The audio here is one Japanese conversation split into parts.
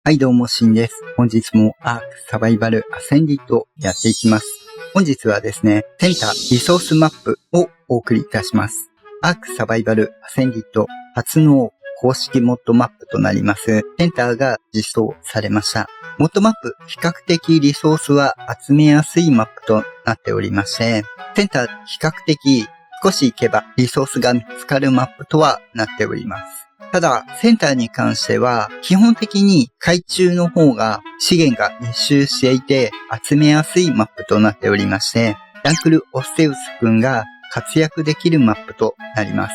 はいどうもしんです。本日もアークサバイバルアセンディットをやっていきます。本日はですね、センターリソースマップをお送りいたします。アークサバイバルアセンディット初の公式モッドマップとなりますセンターが実装されました。モッドマップ、比較的リソースは集めやすいマップとなっておりまして、センター比較的少し行けばリソースが見つかるマップとはなっております。ただ、センターに関しては、基本的に海中の方が資源が密集していて集めやすいマップとなっておりまして、ダンクル・オステウス君が活躍できるマップとなります。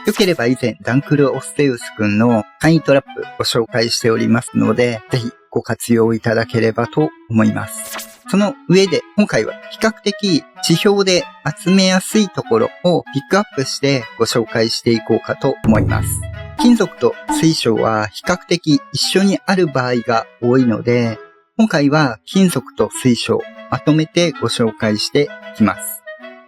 よければ以前、ダンクル・オステウス君の簡易トラップご紹介しておりますので、ぜひご活用いただければと思います。その上で、今回は比較的地表で集めやすいところをピックアップしてご紹介していこうかと思います。金属と水晶は比較的一緒にある場合が多いので、今回は金属と水晶まとめてご紹介していきます。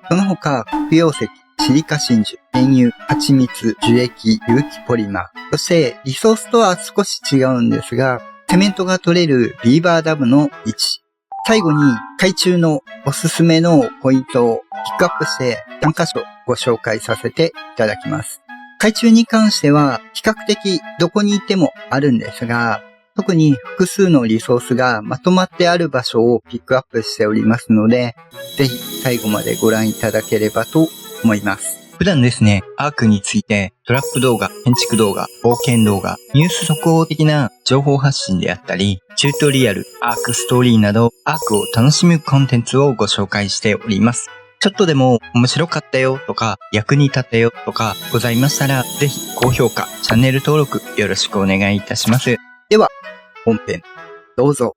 その他、黒曜石、シリカ真珠、原油、蜂蜜、樹液、有機ポリマー、そしてリソースとは少し違うんですが、セメントが取れるビーバーダムの位置、最後に海中のおすすめのポイントをピックアップして3箇所ご紹介させていただきます。海中に関しては比較的どこにいてもあるんですが、特に複数のリソースがまとまってある場所をピックアップしておりますので、ぜひ最後までご覧いただければと思います。普段ですね、アークについてトラップ動画、建築動画、冒険動画、ニュース速報的な情報発信であったり、チュートリアル、アークストーリーなど、アークを楽しむコンテンツをご紹介しております。ちょっとでも面白かったよとか、役に立ったよとかございましたら、ぜひ高評価、チャンネル登録よろしくお願いいたします。では、本編、どうぞ。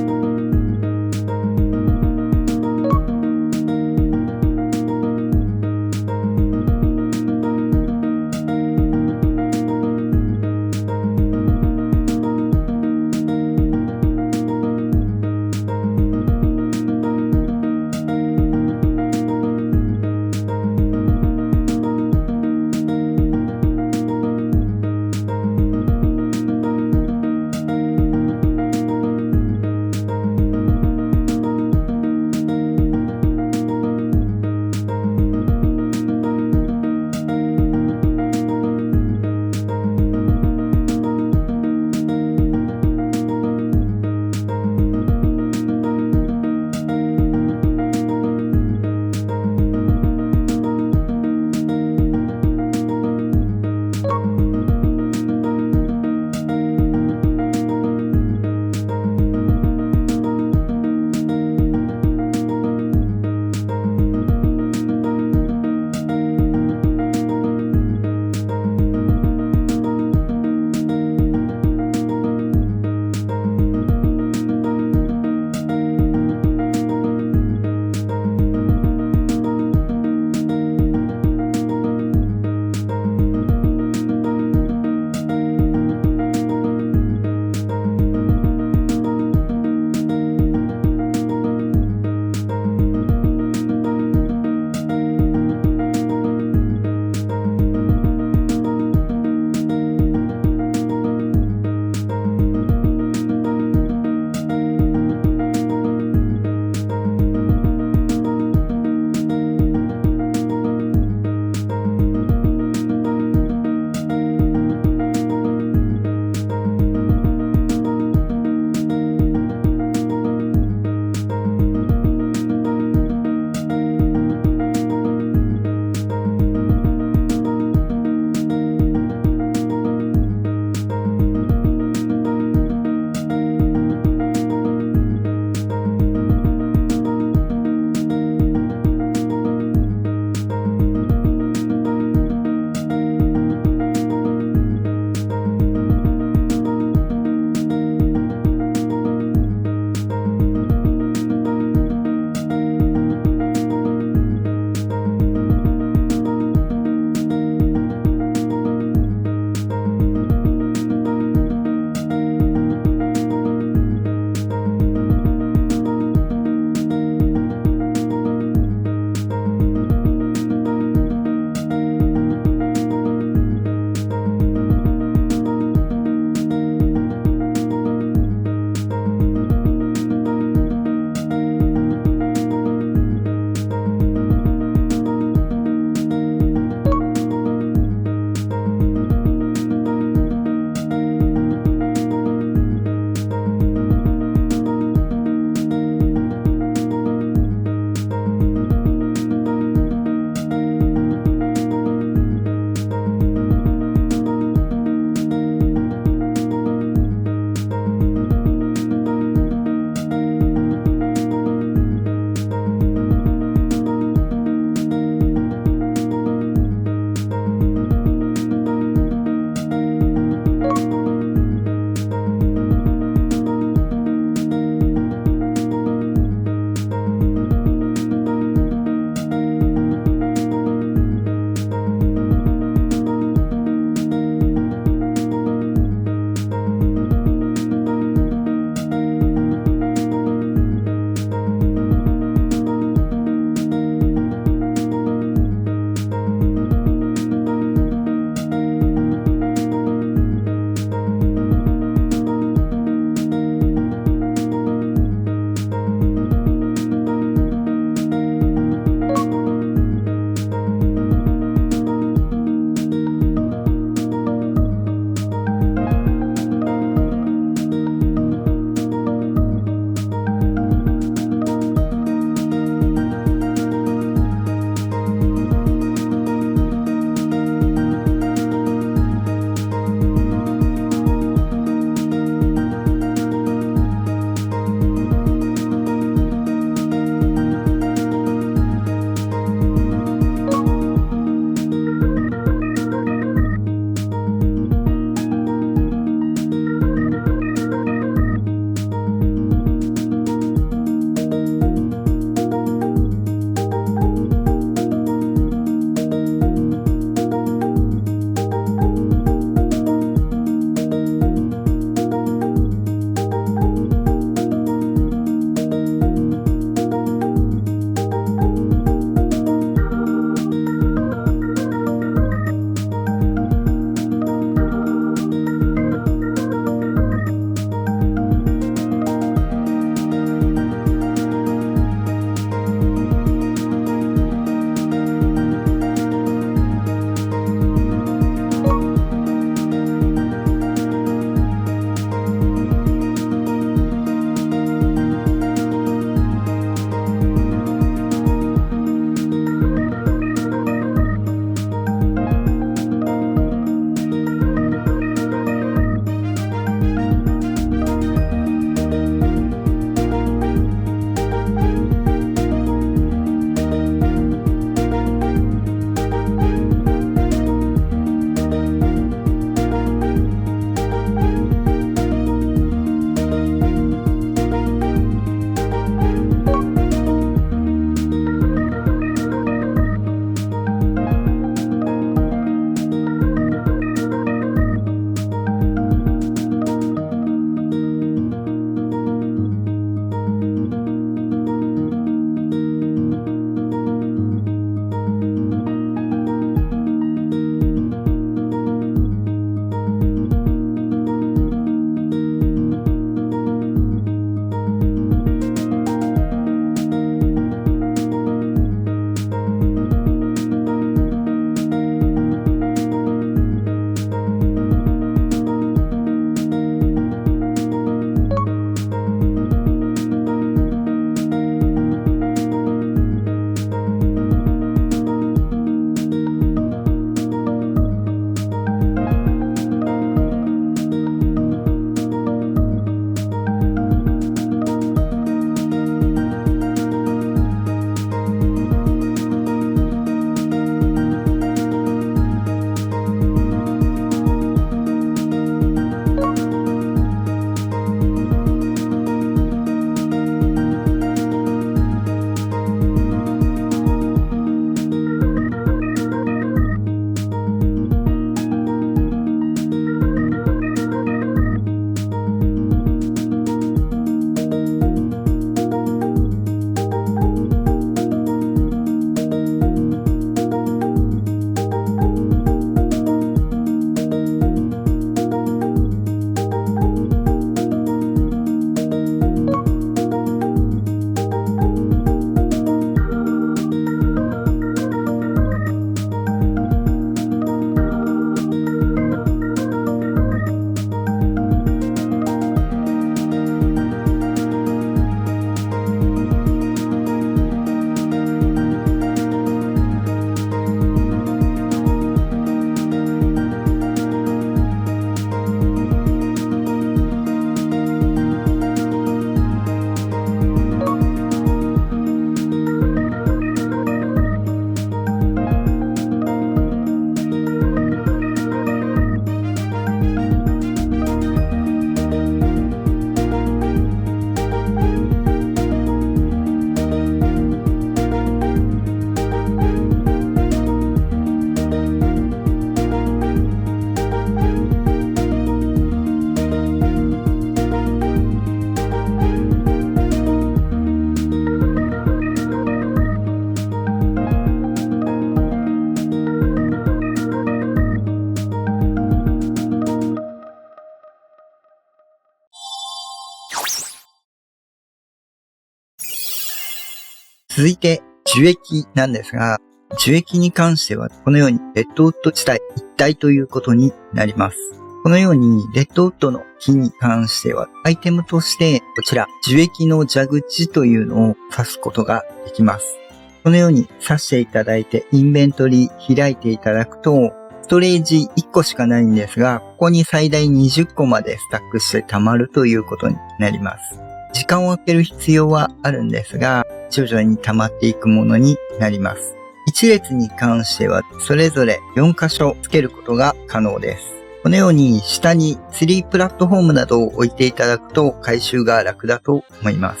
続いて、樹液なんですが、樹液に関してはこのようにレッドウッド地帯一体ということになります。このようにレッドウッドの木に関してはアイテムとしてこちら樹液の蛇口というのを指すことができます。このように指していただいてインベントリー開いていただくとストレージ1個しかないんですが、ここに最大20個までスタックして溜まるということになります。時間を空ける必要はあるんですが、徐々に溜まっていくものになります。1列に関してはそれぞれ4箇所つけることが可能です。このように下にツリープラットフォームなどを置いていただくと回収が楽だと思います。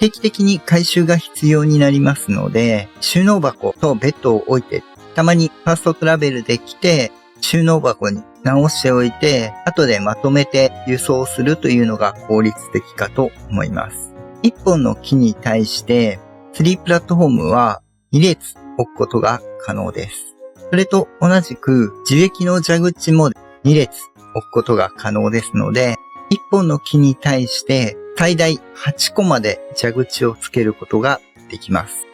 定期的に回収が必要になりますので、収納箱とベッドを置いて、たまにファーストトラベルで来て、収納箱に直しておいて、後でまとめて輸送するというのが効率的かと思います。1本の木に対してツリープラットフォームは2列置くことが可能です。それと同じく樹液の蛇口も2列置くことが可能ですので、1本の木に対して最大8個まで蛇口をつけることができます。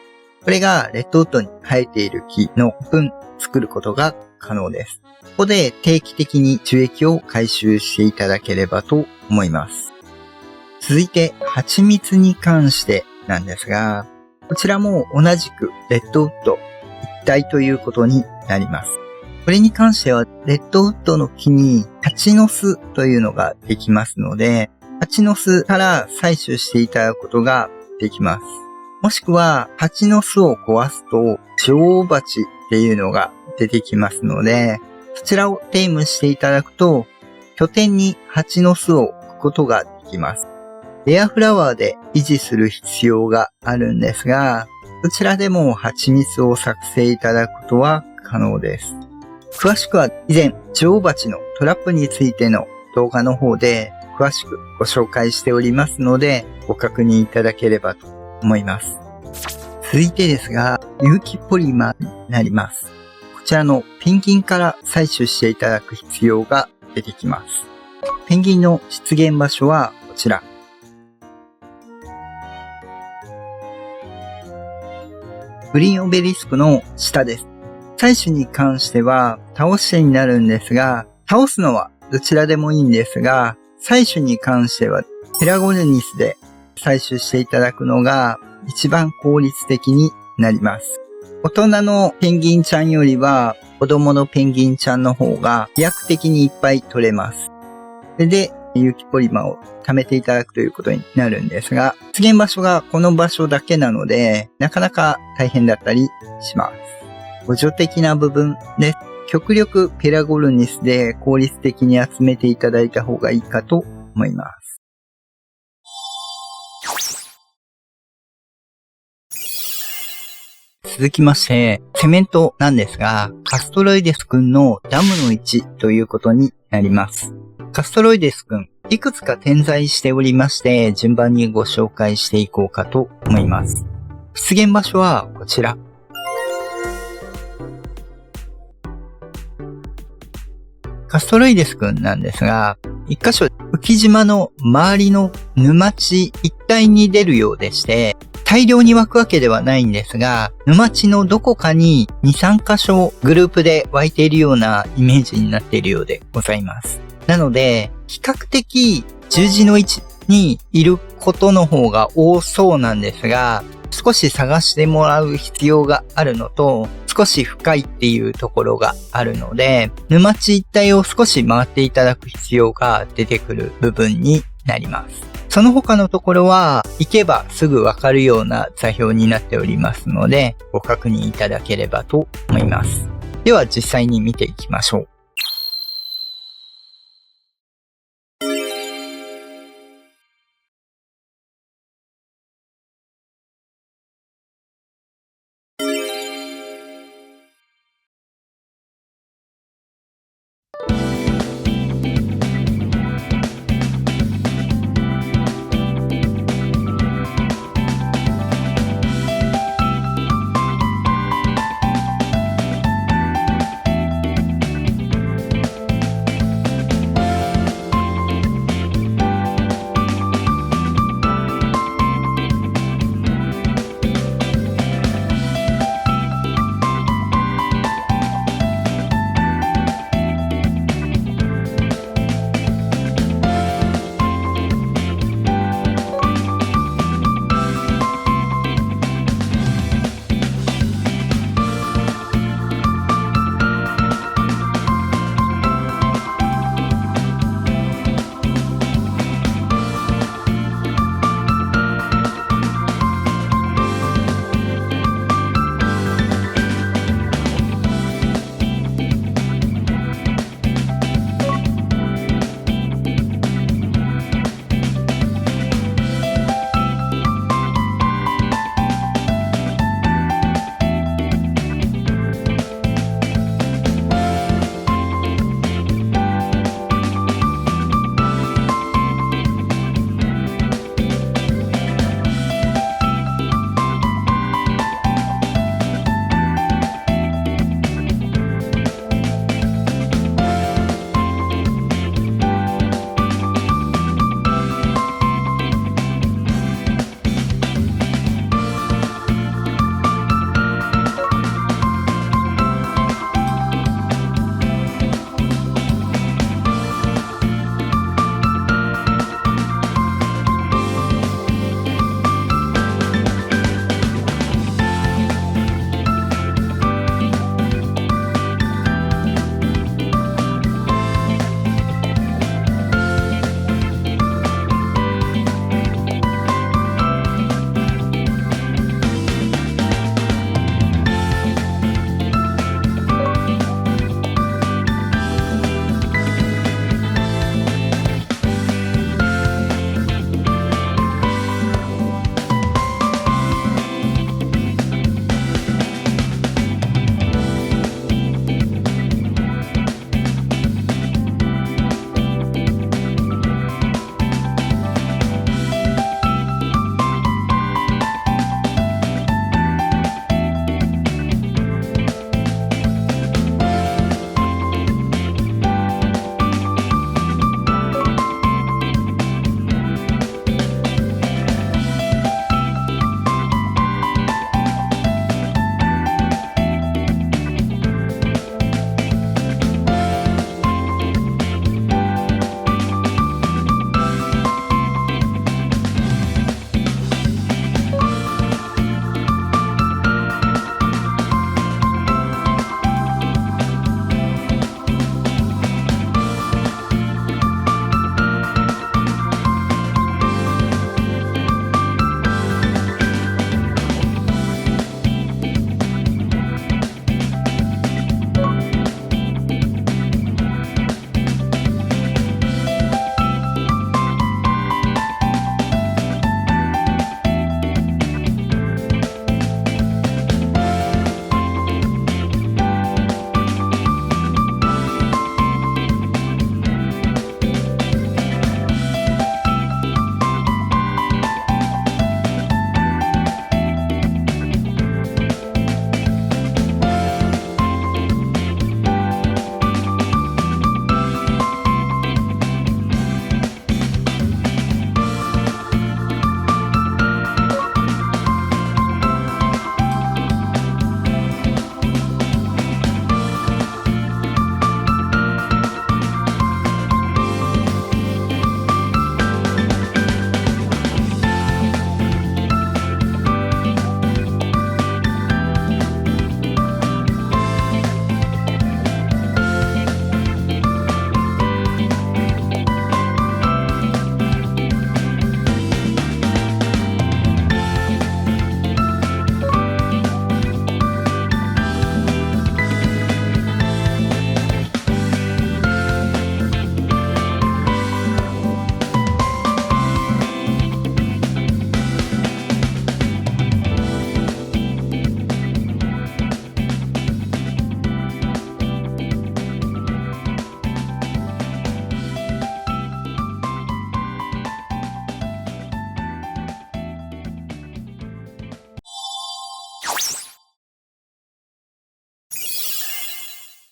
これがレッドウッドに生えている木の分作ることが可能です。ここで定期的に樹液を回収していただければと思います。続いて蜂蜜に関してなんですが、こちらも同じくレッドウッド一体ということになります。これに関してはレッドウッドの木に蜂の巣というのができますので、蜂の巣から採取していただくことができます。もしくは蜂の巣を壊すと女王蜂っていうのが出てきますので、そちらをテームしていただくと拠点に蜂の巣を置くことができます。レアフラワーで維持する必要があるんですが、そちらでも蜂蜜を作成いただくことは可能です。詳しくは以前女王蜂のトラップについての動画の方で詳しくご紹介しておりますのでご確認いただければと思います。続いてですが、有機ポリマーになります。こちらのペンギンから採取していただく必要が出てきます。ペンギンの出現場所はこちら。グリーンオベリスクの下です。採取に関しては倒してになるんですが、倒すのはどちらでもいいんですが、採取に関してはペラゴルニスで採取していただくのが一番効率的になります。大人のペンギンちゃんよりは子供のペンギンちゃんの方が飛躍的にいっぱい取れます。それで有機ポリマーを貯めていただくということになるんですが、出現場所がこの場所だけなので、なかなか大変だったりします。補助的な部分です。極力ペラゴルニスで効率的に集めていただいた方がいいかと思います。続きまして、セメントなんですが、カストロイデス君のダムの位置ということになります。カストロイデス君、いくつか点在しておりまして、順番にご紹介していこうかと思います。出現場所はこちら。カストロイデス君なんですが、一箇所浮島の周りの沼地一帯に出るようでして、大量に湧くわけではないんですが、沼地のどこかに2、3箇所グループで湧いているようなイメージになっているようでございます。なので、比較的十字の位置にいることの方が多そうなんですが、少し探してもらう必要があるのと、少し深いっていうところがあるので、沼地一帯を少し回っていただく必要が出てくる部分になります。その他のところは行けばすぐわかるような座標になっておりますので、ご確認いただければと思います。では実際に見ていきましょう。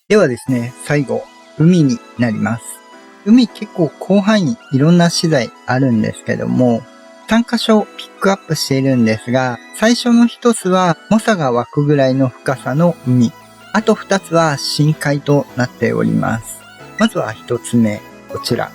ではですね、最後、海になります。海結構広範囲いろんな資材あるんですけども、3箇所ピックアップしているんですが、最初の1つは猛者が湧くぐらいの深さの海。あと2つは深海となっております。まずは1つ目、こちら。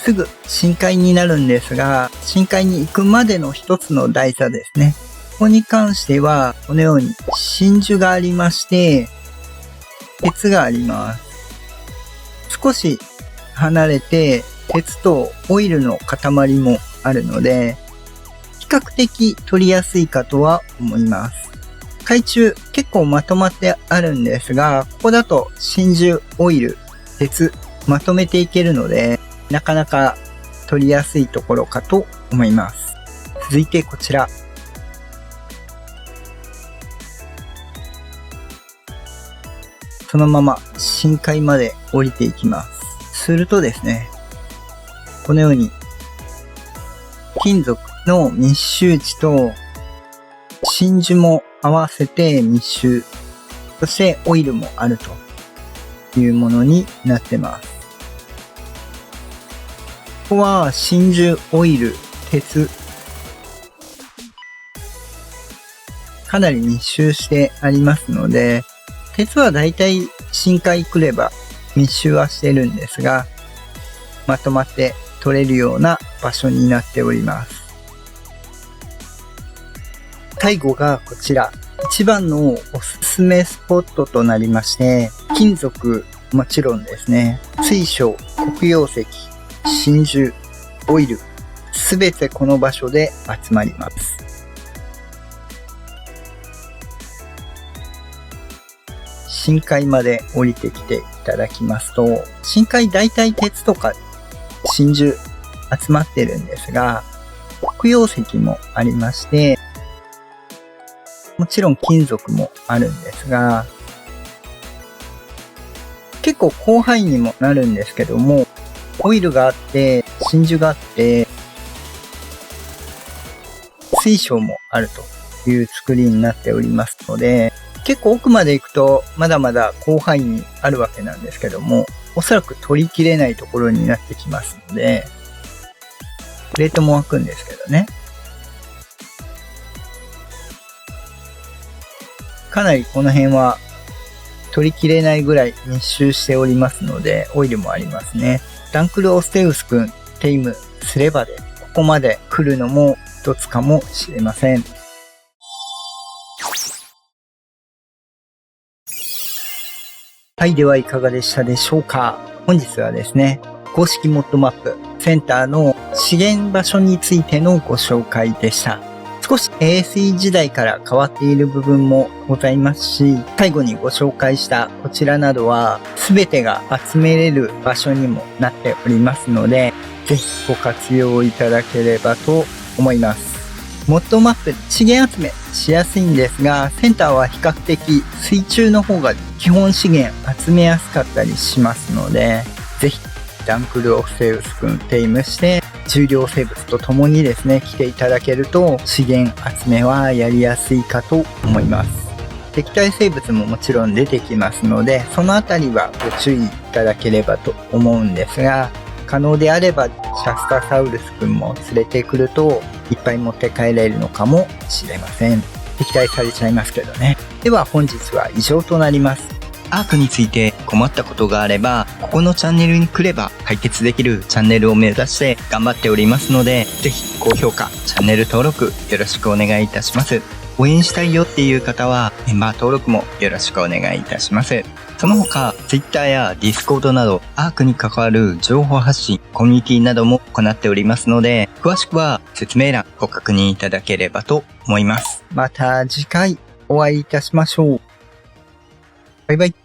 すぐ深海になるんですが、深海に行くまでの一つの台座ですね。ここに関しては、このように真珠がありまして、鉄があります。少し離れて、鉄とオイルの塊もあるので、比較的取りやすいかとは思います。海中結構まとまってあるんですが、ここだと真珠、オイル、鉄、まとめていけるので、なかなか取りやすいところかと思います。続いてこちら。そのまま深海まで降りていきます。するとですね、このように金属の密集地と真珠も合わせて密集、そしてオイルもあるというものになってます。ここは真珠、オイル、鉄、かなり密集してありますので、鉄はだいたい深海来れば密集はしてるんですが、まとまって取れるような場所になっております。最後がこちら。一番のおすすめスポットとなりまして、金属もちろんですね、水晶、黒曜石、真珠、オイル、すべてこの場所で集まります。深海まで降りてきていただきますと、深海大体鉄とか真珠集まってるんですが、黒曜石もありまして、もちろん金属もあるんですが、結構広範囲にもなるんですけども、オイルがあって、真珠があって、水晶もあるという作りになっておりますので、結構奥まで行くとまだまだ広範囲にあるわけなんですけども、おそらく取りきれないところになってきますので、プレートも湧くんですけどね。かなりこの辺は取りきれないぐらい密集しておりますので、オイルもありますね。ダンクル・オステウス君、テイムすればで、ここまで来るのも一つかもしれません。はい、ではいかがでしたでしょうか。本日はですね、公式モッドマップ、センターの資源場所についてのご紹介でした。少し ASE 時代から変わっている部分もございますし、最後にご紹介したこちらなどは全てが集めれる場所にもなっておりますので、ぜひご活用いただければと思います。モッドマップ資源集めしやすいんですが、センターは比較的水中の方が基本資源集めやすかったりしますので、ぜひダンクル・オフセウス君テイムして重量生物と共にですね、来ていただけると資源集めはやりやすいかと思います。敵対生物ももちろん出てきますので、そのあたりはご注意いただければと思うんですが、可能であればシャスタサウルス君も連れてくるといっぱい持って帰れるのかもしれません。敵対されちゃいますけどね。では本日は以上となります。アークについて困ったことがあれば、ここのチャンネルに来れば解決できるチャンネルを目指して頑張っておりますので、ぜひ高評価、チャンネル登録よろしくお願いいたします。応援したいよっていう方はメンバー登録もよろしくお願いいたします。その他、Twitter や Discord などアークに関わる情報発信、コミュニティなども行っておりますので、詳しくは説明欄ご確認いただければと思います。また次回お会いいたしましょう。バイバイ。